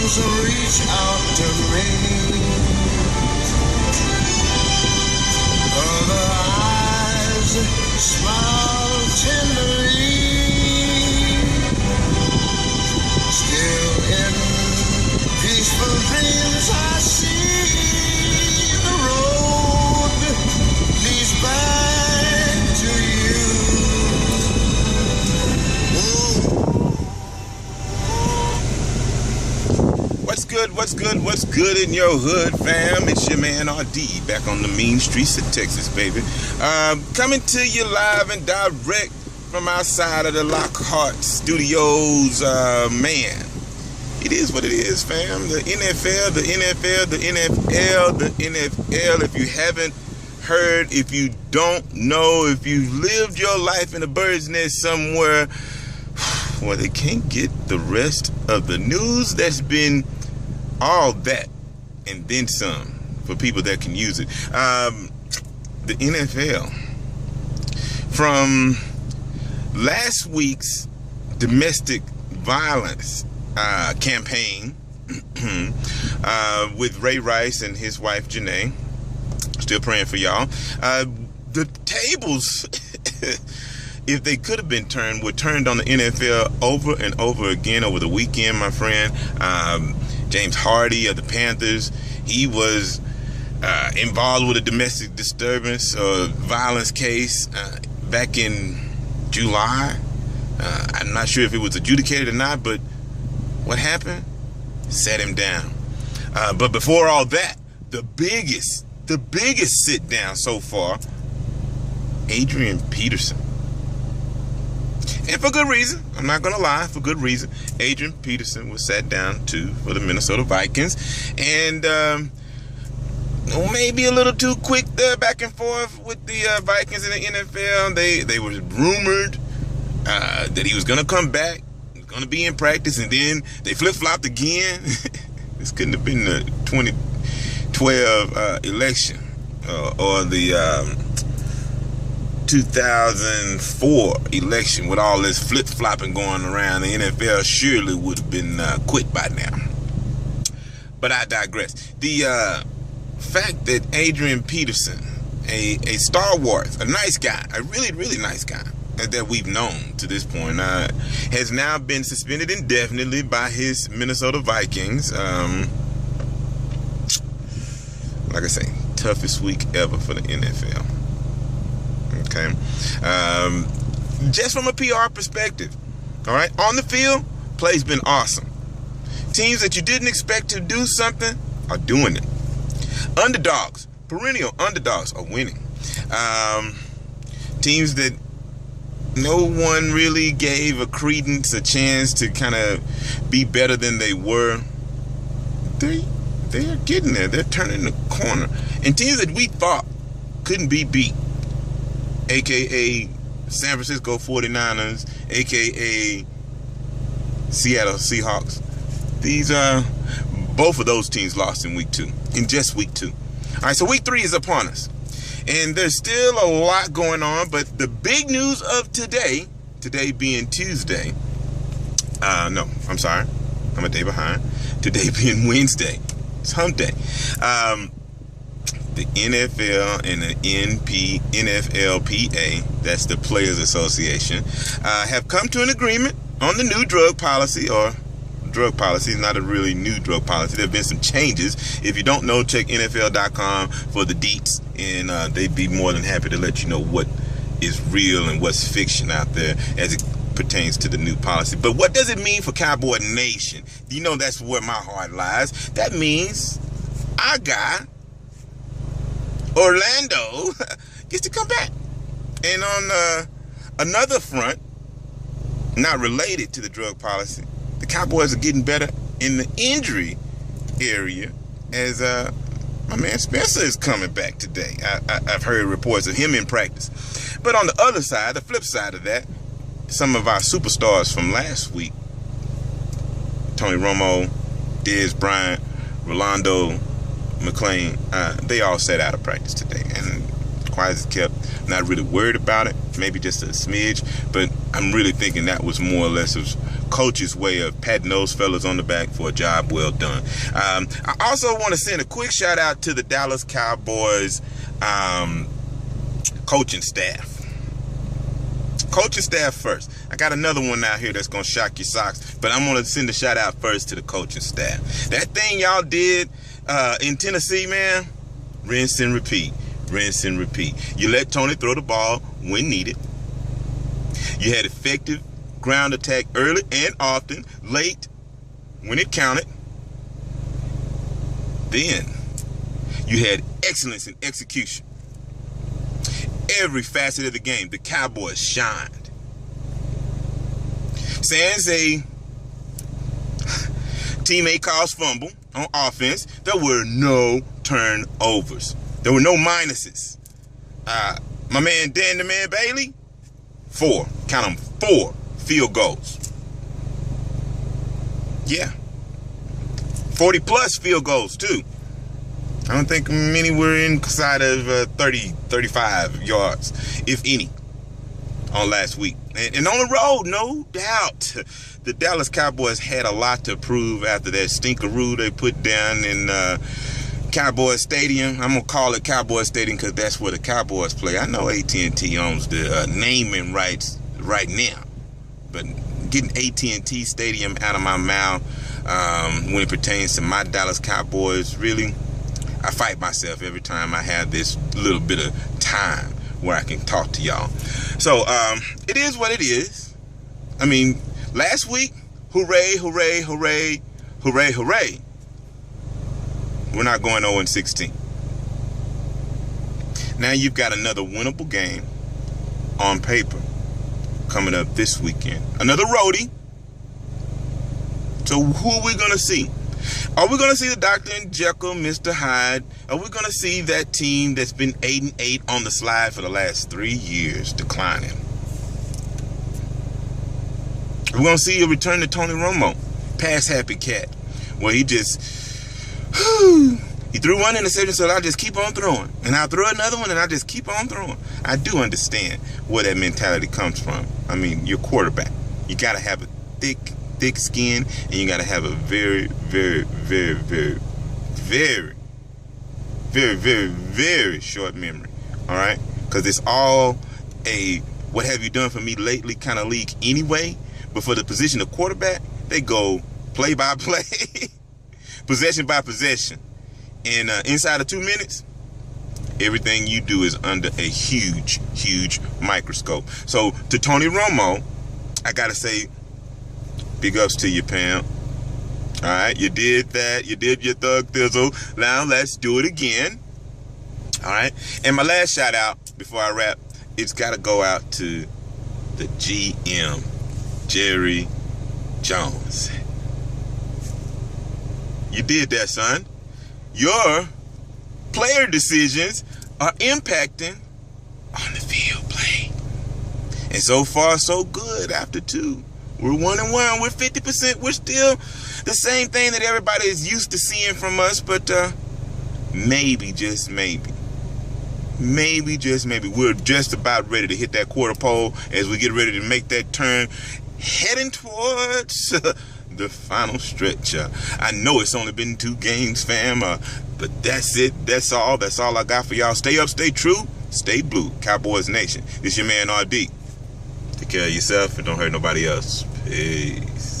arms reach out to me. Other eyes smile tenderly. Still in peaceful dreams I see the road leads back to you. What's good in your hood, fam? It's your man RD back on the mean streets of Texas, baby. Coming to you live and direct from outside of the Lockhart Studios. Man, it is what it is, fam. The NFL. If you haven't heard, if you don't know, if you lived your life in a bird's nest somewhere, well, they can't get the rest of the news that's been all that and then some for people that can use it. The NFL, from last week's domestic violence campaign with Ray Rice and his wife Janae, still praying for y'all. The tables, if they could have been turned, were turned on the NFL over and over again over the weekend, my friend. James Hardy of the Panthers, he was involved with a domestic disturbance or violence case back in July. I'm not sure if it was adjudicated or not, but what happened? Set him down. But before all that, the biggest sit down so far, Adrian Peterson. And for good reason. I'm not going to lie, for good reason. Adrian Peterson was sat down too for the Minnesota Vikings. And maybe a little too quick back and forth with the Vikings and the NFL. They were rumored that he was going to come back, going to be in practice, and then they flip-flopped again. This couldn't have been the 2012 election or the 2004 election with all this flip-flopping going around. The NFL surely would have been quit by now. But I digress. The fact that Adrian Peterson, a stalwart, a nice guy, a really, really nice guy that we've known to this point, has now been suspended indefinitely by his Minnesota Vikings. Like I say, toughest week ever for the NFL. Okay, just from a PR perspective, all right, on the field, play's been awesome. Teams that you didn't expect to do something are doing it. Underdogs, perennial underdogs, are winning. Teams that no one really gave a credence, a chance to kind of be better than they were, they are getting there. They're turning the corner. And teams that we thought couldn't be beat, a.k.a. San Francisco 49ers, a.k.a. Seattle Seahawks. Both of those teams lost in week 2, in just week 2. All right, so week 3 is upon us. And there's still a lot going on, but the big news of today being Tuesday, no, I'm sorry, I'm a day behind. Today being Wednesday, it's hump day. The NFL and the NFLPA, that's the Players Association, have come to an agreement on the new drug policy, or drug policy is not a really new drug policy. There have been some changes. If you don't know, check NFL.com for the deets, and they'd be more than happy to let you know what is real and what's fiction out there as it pertains to the new policy. But what does it mean for Cowboy Nation? You know, that's where my heart lies. That means our guy Orlando gets to come back. And on another front, not related to the drug policy, the Cowboys are getting better in the injury area as my man Spencer is coming back today. I've heard reports of him in practice. But on the other side, the flip side of that, some of our superstars from last week, Tony Romo, Dez Bryant, Rolando McClain, they all set out of practice today. And quiet as kept, not really worried about it, maybe just a smidge, but I'm really thinking that was more or less coach's way of patting those fellas on the back for a job well done. I also want to send a quick shout out to the Dallas Cowboys coaching staff. Coaching staff first. I got another one out here that's going to shock your socks, but I'm going to send a shout out first to the coaching staff. That thing y'all did in Tennessee, man, rinse and repeat. Rinse and repeat. You let Tony throw the ball when needed. You had effective ground attack early and often, late when it counted. Then you had excellence in execution. Every facet of the game, the Cowboys shined. Sans a teammate calls fumble on offense, there were no turnovers. There were no minuses. My man Dan the Man Bailey, 4 field goals. Yeah. 40 plus field goals too. I don't think many were inside of 30, 35 yards, if any, on last week. And on the road, no doubt, the Dallas Cowboys had a lot to prove after that stinkeroo they put down in Cowboys Stadium. I'm going to call it Cowboys Stadium because that's where the Cowboys play. I know AT&T owns the naming rights right now, but getting AT&T Stadium out of my mouth when it pertains to my Dallas Cowboys, really, I fight myself every time I have this little bit of time where I can talk to y'all. So it is what it is. I mean, last week, hooray, hooray, hooray, hooray, hooray. We're not going 0-16. Now you've got another winnable game on paper coming up this weekend. Another roadie. So who are we going to see? Are we going to see the Dr. and Jekyll, Mr. Hyde? Are we going to see that team that's been 8-8 on the slide for the last 3 years declining? We're going to see a return to Tony Romo, pass happy cat, where he just, he threw one interception, so I just keep on throwing. And I'll throw another one, and I just keep on throwing. I do understand where that mentality comes from. I mean, you're quarterback. You got to have a thick skin, and you got to have a very, very, very, very, very, very, very, very short memory. All right? Because it's all a what have you done for me lately kind of league anyway. But for the position of quarterback, they go play by play, possession by possession. And inside of 2 minutes, everything you do is under a huge, huge microscope. So to Tony Romo, I got to say, big ups to you, Pam. All right, you did that. You did your thug thizzle. Now let's do it again. All right. And my last shout out before I wrap, it's got to go out to the GM, Jerry Jones. You did that, son. Your player decisions are impacting on the field play. And so far, so good after 2. We're 1-1. We're 50%. We're still the same thing that everybody is used to seeing from us. But maybe, just maybe, we're just about ready to hit that quarter pole as we get ready to make that turn, heading towards the final stretch. I know it's only been 2 games, fam, but that's it. That's all. That's all I got for y'all. Stay up, stay true, stay blue. Cowboys Nation. This your man RD. Take care of yourself and don't hurt nobody else. Peace.